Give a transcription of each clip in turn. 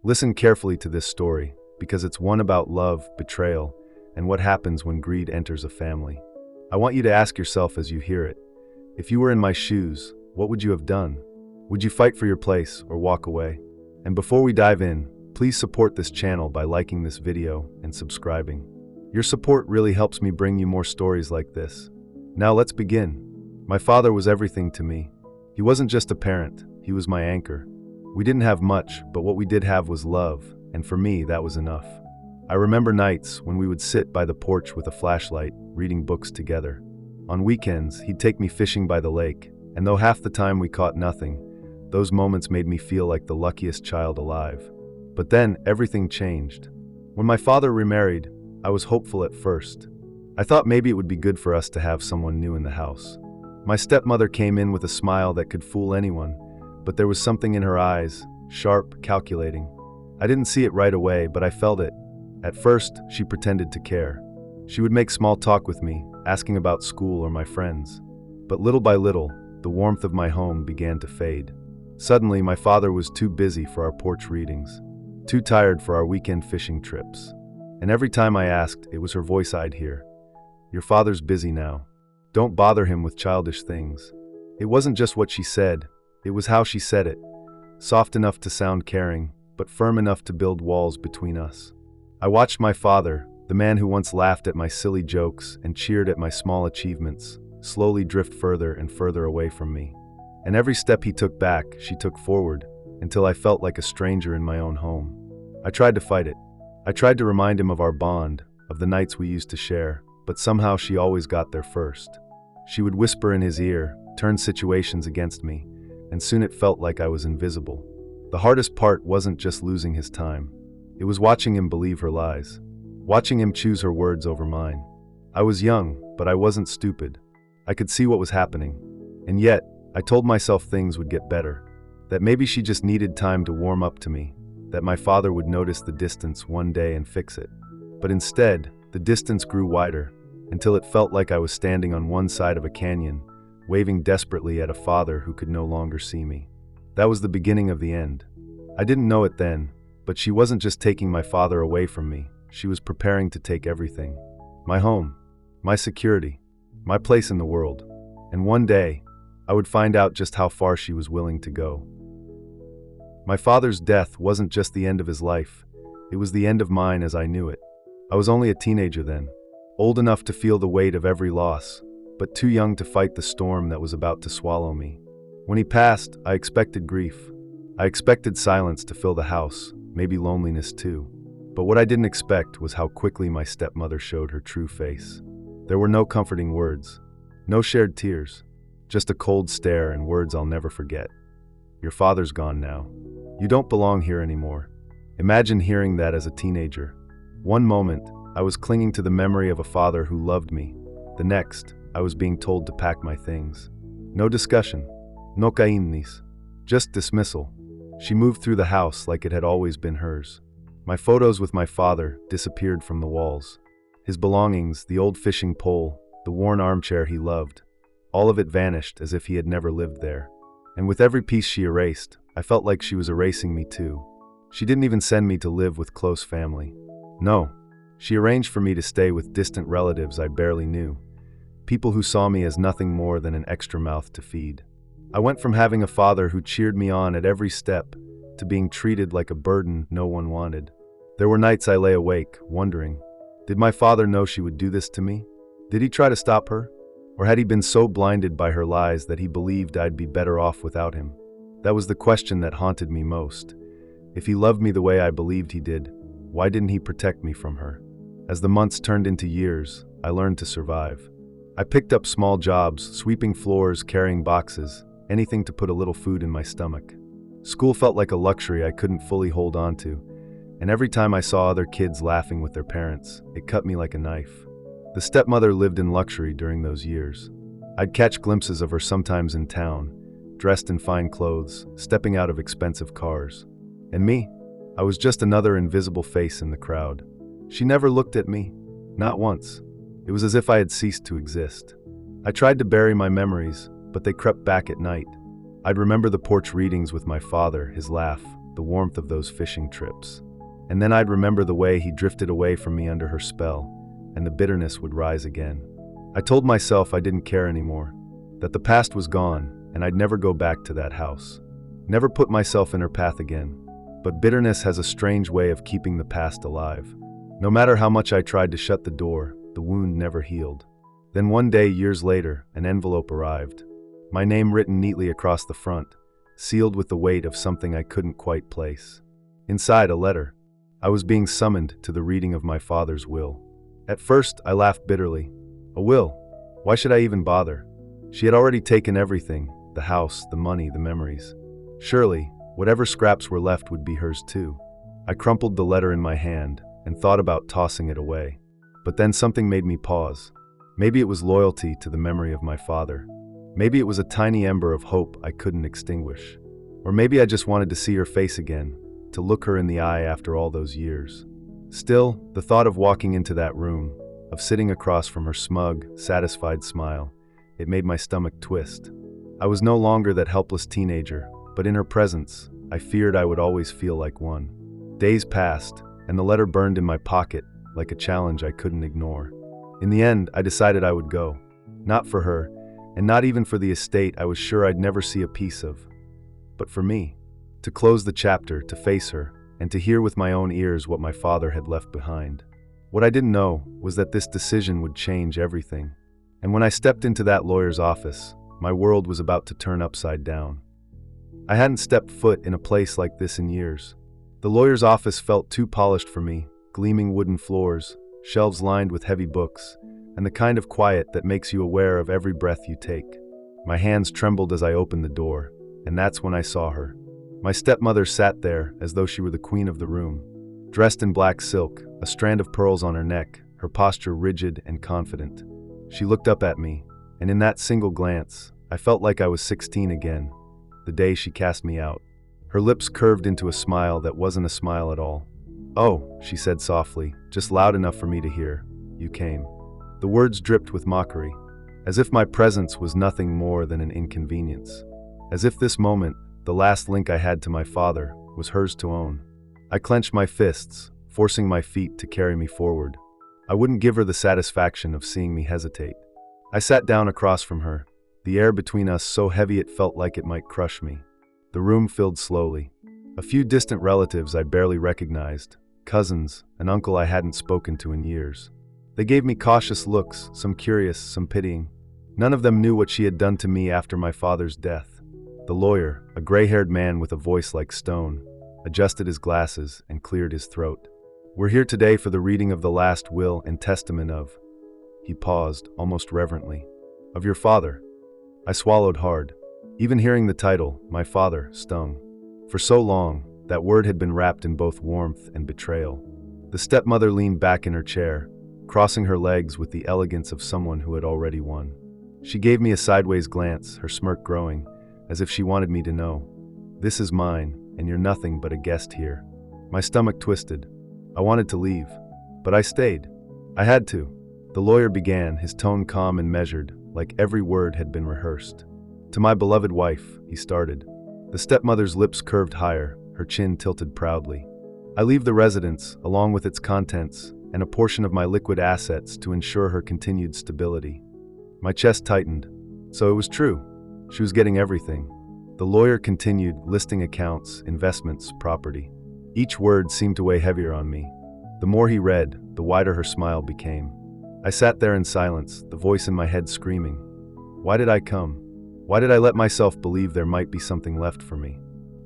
Listen carefully to this story, because it's one about love, betrayal, and what happens when greed enters a family. I want you to ask yourself as you hear it, if you were in my shoes, what would you have done? Would you fight for your place or walk away? And before we dive in, please support this channel by liking this video and subscribing. Your support really helps me bring you more stories like this. Now let's begin. My father was everything to me. He wasn't just a parent, he was my anchor. We didn't have much, but what we did have was love, and for me, that was enough. I remember nights when we would sit by the porch with a flashlight, reading books together. On weekends, he'd take me fishing by the lake, and though half the time we caught nothing, those moments made me feel like the luckiest child alive. But then, everything changed. When my father remarried, I was hopeful at first. I thought maybe it would be good for us to have someone new in the house. My stepmother came in with a smile that could fool anyone, but there was something in her eyes, sharp, calculating. I didn't see it right away, but I felt it. At first, she pretended to care. She would make small talk with me, asking about school or my friends. But little by little, the warmth of my home began to fade. Suddenly, my father was too busy for our porch readings, too tired for our weekend fishing trips. And every time I asked, it was her voice I'd hear. "Your father's busy now. Don't bother him with childish things." It wasn't just what she said, it was how she said it. Soft enough to sound caring, but firm enough to build walls between us. I watched my father, the man who once laughed at my silly jokes and cheered at my small achievements, slowly drift further and further away from me. And every step he took back, she took forward, until I felt like a stranger in my own home. I tried to fight it. I tried to remind him of our bond, of the nights we used to share, but somehow she always got there first. She would whisper in his ear, turn situations against me, and soon it felt like I was invisible. The hardest part wasn't just losing his time. It was watching him believe her lies, watching him choose her words over mine. I was young, but I wasn't stupid. I could see what was happening. And yet, I told myself things would get better, that maybe she just needed time to warm up to me, that my father would notice the distance one day and fix it. But instead, the distance grew wider, until it felt like I was standing on one side of a canyon, waving desperately at a father who could no longer see me. That was the beginning of the end. I didn't know it then, but she wasn't just taking my father away from me, she was preparing to take everything. My home, my security, my place in the world. And one day, I would find out just how far she was willing to go. My father's death wasn't just the end of his life, it was the end of mine as I knew it. I was only a teenager then, old enough to feel the weight of every loss, but too young to fight the storm that was about to swallow me. When he passed, I expected grief. I expected silence to fill the house, maybe loneliness too. But what I didn't expect was how quickly my stepmother showed her true face. There were no comforting words, no shared tears, just a cold stare and words I'll never forget. "Your father's gone now. You don't belong here anymore." Imagine hearing that as a teenager. One moment, I was clinging to the memory of a father who loved me. The next, I was being told to pack my things. No discussion, no caínis, just dismissal. She moved through the house like it had always been hers. My photos with my father disappeared from the walls. His belongings, the old fishing pole, the worn armchair he loved, all of it vanished as if he had never lived there. And with every piece she erased, I felt like she was erasing me too. She didn't even send me to live with close family. No, she arranged for me to stay with distant relatives I barely knew, people who saw me as nothing more than an extra mouth to feed. I went from having a father who cheered me on at every step to being treated like a burden no one wanted. There were nights I lay awake, wondering, did my father know she would do this to me? Did he try to stop her? Or had he been so blinded by her lies that he believed I'd be better off without him? That was the question that haunted me most. If he loved me the way I believed he did, why didn't he protect me from her? As the months turned into years, I learned to survive. I picked up small jobs, sweeping floors, carrying boxes, anything to put a little food in my stomach. School felt like a luxury I couldn't fully hold on to, and every time I saw other kids laughing with their parents, it cut me like a knife. The stepmother lived in luxury during those years. I'd catch glimpses of her sometimes in town, dressed in fine clothes, stepping out of expensive cars. And me? I was just another invisible face in the crowd. She never looked at me, not once. It was as if I had ceased to exist. I tried to bury my memories, but they crept back at night. I'd remember the porch readings with my father, his laugh, the warmth of those fishing trips. And then I'd remember the way he drifted away from me under her spell, and the bitterness would rise again. I told myself I didn't care anymore, that the past was gone, and I'd never go back to that house. Never put myself in her path again. But bitterness has a strange way of keeping the past alive. No matter how much I tried to shut the door, the wound never healed. Then one day, years later, an envelope arrived. My name written neatly across the front, sealed with the weight of something I couldn't quite place. Inside, a letter. I was being summoned to the reading of my father's will. At first, I laughed bitterly. A will? Why should I even bother? She had already taken everything, the house, the money, the memories. Surely, whatever scraps were left would be hers too. I crumpled the letter in my hand and thought about tossing it away. But then something made me pause. Maybe it was loyalty to the memory of my father. Maybe it was a tiny ember of hope I couldn't extinguish. Or maybe I just wanted to see her face again, to look her in the eye after all those years. Still, the thought of walking into that room, of sitting across from her smug, satisfied smile, it made my stomach twist. I was no longer that helpless teenager, but in her presence, I feared I would always feel like one. Days passed, and the letter burned in my pocket like a challenge I couldn't ignore. In the end, I decided I would go. Not for her, and not even for the estate I was sure I'd never see a piece of. But for me. To close the chapter, to face her, and to hear with my own ears what my father had left behind. What I didn't know was that this decision would change everything. And when I stepped into that lawyer's office, my world was about to turn upside down. I hadn't stepped foot in a place like this in years. The lawyer's office felt too polished for me, gleaming wooden floors, shelves lined with heavy books, and the kind of quiet that makes you aware of every breath you take. My hands trembled as I opened the door, and that's when I saw her. My stepmother sat there as though she were the queen of the room. Dressed in black silk, a strand of pearls on her neck, her posture rigid and confident. She looked up at me, and in that single glance, I felt like I was 16 again, the day she cast me out. Her lips curved into a smile that wasn't a smile at all. "Oh," she said softly, just loud enough for me to hear, "you came." The words dripped with mockery, as if my presence was nothing more than an inconvenience. As if this moment, the last link I had to my father, was hers to own. I clenched my fists, forcing my feet to carry me forward. I wouldn't give her the satisfaction of seeing me hesitate. I sat down across from her, the air between us so heavy it felt like it might crush me. The room filled slowly. A few distant relatives I barely recognized, cousins, an uncle I hadn't spoken to in years. They gave me cautious looks, some curious, some pitying. None of them knew what she had done to me after my father's death. The lawyer, a gray-haired man with a voice like stone, adjusted his glasses and cleared his throat. "We're here today for the reading of the last will and testament of..." He paused, almost reverently. "Of your father." I swallowed hard. Even hearing the title, my father, stung. For so long, that word had been wrapped in both warmth and betrayal. The stepmother leaned back in her chair, crossing her legs with the elegance of someone who had already won. She gave me a sideways glance, her smirk growing, as if she wanted me to know. "This is mine, and you're nothing but a guest here." My stomach twisted. I wanted to leave, but I stayed. I had to. The lawyer began, his tone calm and measured, like every word had been rehearsed. "To my beloved wife," he started. The stepmother's lips curved higher, her chin tilted proudly. "I leave the residence, along with its contents, and a portion of my liquid assets to ensure her continued stability." My chest tightened. So it was true. She was getting everything. The lawyer continued, listing accounts, investments, property. Each word seemed to weigh heavier on me. The more he read, the wider her smile became. I sat there in silence, the voice in my head screaming. Why did I come? Why did I let myself believe there might be something left for me?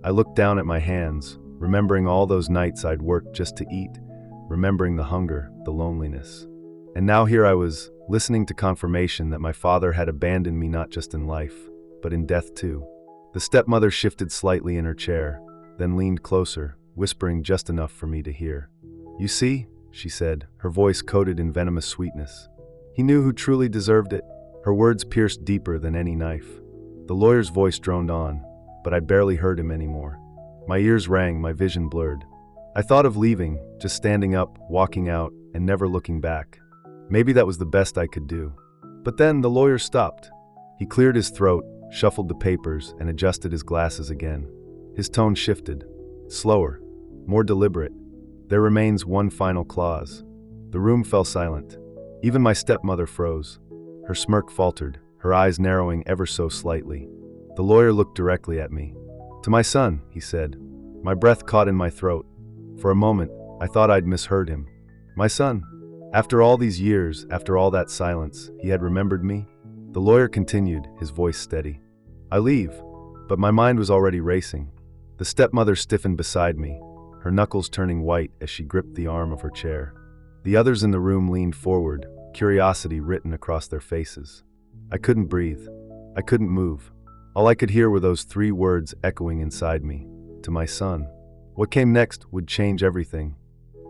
I looked down at my hands, remembering all those nights I'd worked just to eat, remembering the hunger, the loneliness. And now here I was, listening to confirmation that my father had abandoned me not just in life, but in death too. The stepmother shifted slightly in her chair, then leaned closer, whispering just enough for me to hear. "You see," she said, her voice coated in venomous sweetness. "He knew who truly deserved it." Her words pierced deeper than any knife. The lawyer's voice droned on, but I barely heard him anymore. My ears rang, my vision blurred. I thought of leaving, just standing up, walking out, and never looking back. Maybe that was the best I could do. But then the lawyer stopped. He cleared his throat, shuffled the papers, and adjusted his glasses again. His tone shifted. slower, more deliberate. There remains one final clause. The room fell silent. Even my stepmother froze. Her smirk faltered, her eyes narrowing ever so slightly. The lawyer looked directly at me. "To my son," he said. My breath caught in my throat. For a moment, I thought I'd misheard him. My son. After all these years, after all that silence, he had remembered me? The lawyer continued, his voice steady. "I leave," but my mind was already racing. The stepmother stiffened beside me, her knuckles turning white as she gripped the arm of her chair. The others in the room leaned forward, curiosity written across their faces. I couldn't breathe. I couldn't move. All I could hear were those 3 words echoing inside me. To my son. What came next would change everything.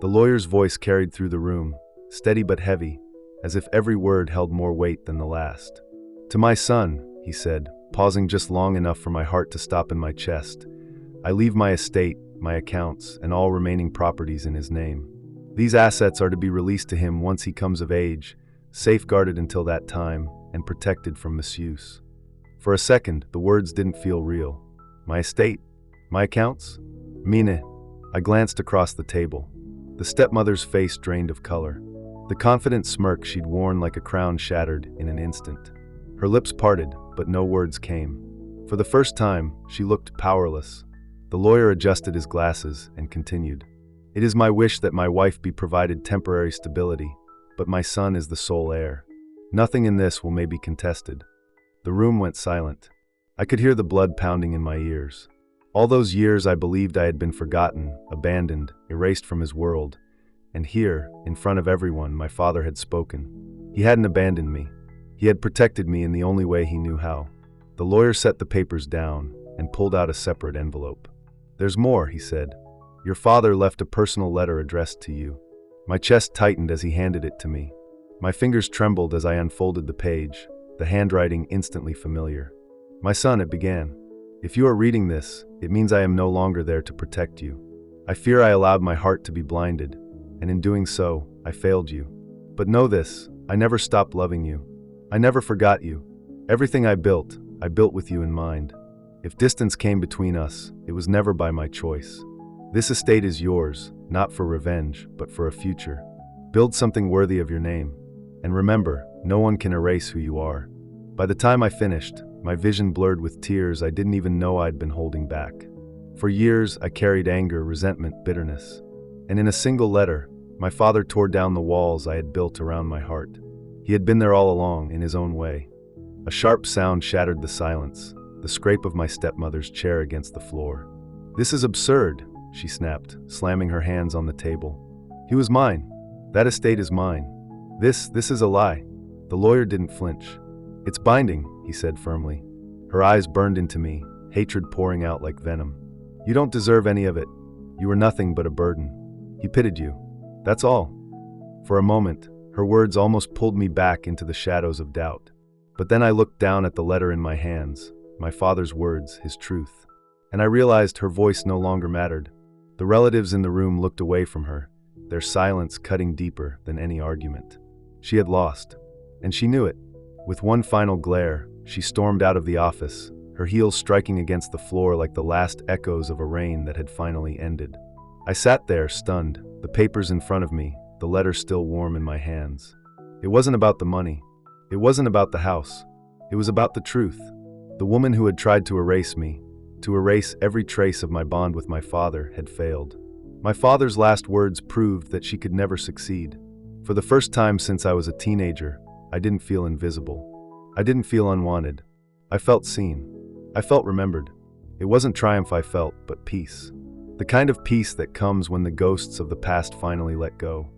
The lawyer's voice carried through the room, steady but heavy, as if every word held more weight than the last. "To my son," he said, pausing just long enough for my heart to stop in my chest. "I leave my estate, my accounts, and all remaining properties in his name. These assets are to be released to him once he comes of age, safeguarded until that time, and protected from misuse." For a second, the words didn't feel real. My estate? My accounts? Mine. I glanced across the table. The stepmother's face drained of color. The confident smirk she'd worn like a crown shattered in an instant. Her lips parted, but no words came. For the first time, she looked powerless. The lawyer adjusted his glasses and continued. "It is my wish that my wife be provided temporary stability, but my son is the sole heir. Nothing in this will maybe contested." The room went silent. I could hear the blood pounding in my ears. All those years I believed I had been forgotten, abandoned, erased from his world. And here, in front of everyone, my father had spoken. He hadn't abandoned me. He had protected me in the only way he knew how. The lawyer set the papers down and pulled out a separate envelope. "There's more," he said. "Your father left a personal letter addressed to you." My chest tightened as he handed it to me. My fingers trembled as I unfolded the page, the handwriting instantly familiar. "My son," it began, "if you are reading this, it means I am no longer there to protect you. I fear I allowed my heart to be blinded, and in doing so, I failed you. But know this, I never stopped loving you. I never forgot you. Everything I built with you in mind. If distance came between us, it was never by my choice. This estate is yours, not for revenge, but for a future. Build something worthy of your name. And remember, no one can erase who you are." By the time I finished, my vision blurred with tears I didn't even know I'd been holding back. For years, I carried anger, resentment, bitterness. And in a single letter, my father tore down the walls I had built around my heart. He had been there all along, in his own way. A sharp sound shattered the silence, the scrape of my stepmother's chair against the floor. "This is absurd," she snapped, slamming her hands on the table. "He was mine. That estate is mine. This is a lie." The lawyer didn't flinch. "It's binding," he said firmly. Her eyes burned into me, hatred pouring out like venom. "You don't deserve any of it. You were nothing but a burden. He pitied you. That's all." For a moment, her words almost pulled me back into the shadows of doubt. But then I looked down at the letter in my hands, my father's words, his truth. And I realized her voice no longer mattered. The relatives in the room looked away from her, their silence cutting deeper than any argument. She had lost, and she knew it. With one final glare, she stormed out of the office, her heels striking against the floor like the last echoes of a reign that had finally ended. I sat there, stunned, the papers in front of me, the letter still warm in my hands. It wasn't about the money. It wasn't about the house. It was about the truth. The woman who had tried to erase me, to erase every trace of my bond with my father, had failed. My father's last words proved that she could never succeed. For the first time since I was a teenager, I didn't feel invisible. I didn't feel unwanted. I felt seen. I felt remembered. It wasn't triumph I felt, but peace. The kind of peace that comes when the ghosts of the past finally let go.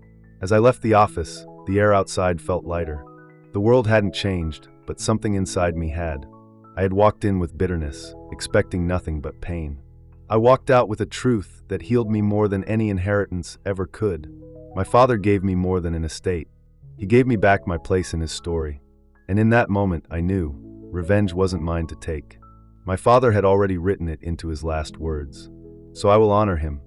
As I left the office, the air outside felt lighter. The world hadn't changed, but something inside me had. I had walked in with bitterness, expecting nothing but pain. I walked out with a truth that healed me more than any inheritance ever could. My father gave me more than an estate. He gave me back my place in his story. And in that moment, I knew revenge wasn't mine to take. My father had already written it into his last words. So I will honor him,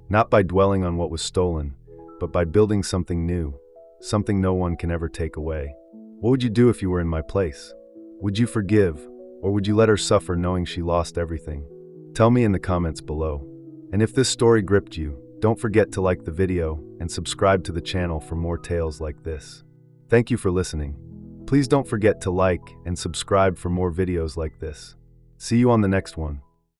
not by dwelling on what was stolen, but by building something new, something no one can ever take away. What would you do if you were in my place? Would you forgive, or would you let her suffer knowing she lost everything? Tell me in the comments below. And if this story gripped you, don't forget to like the video and subscribe to the channel for more tales like this. Thank you for listening. Please don't forget to like and subscribe for more videos like this. See you on the next one.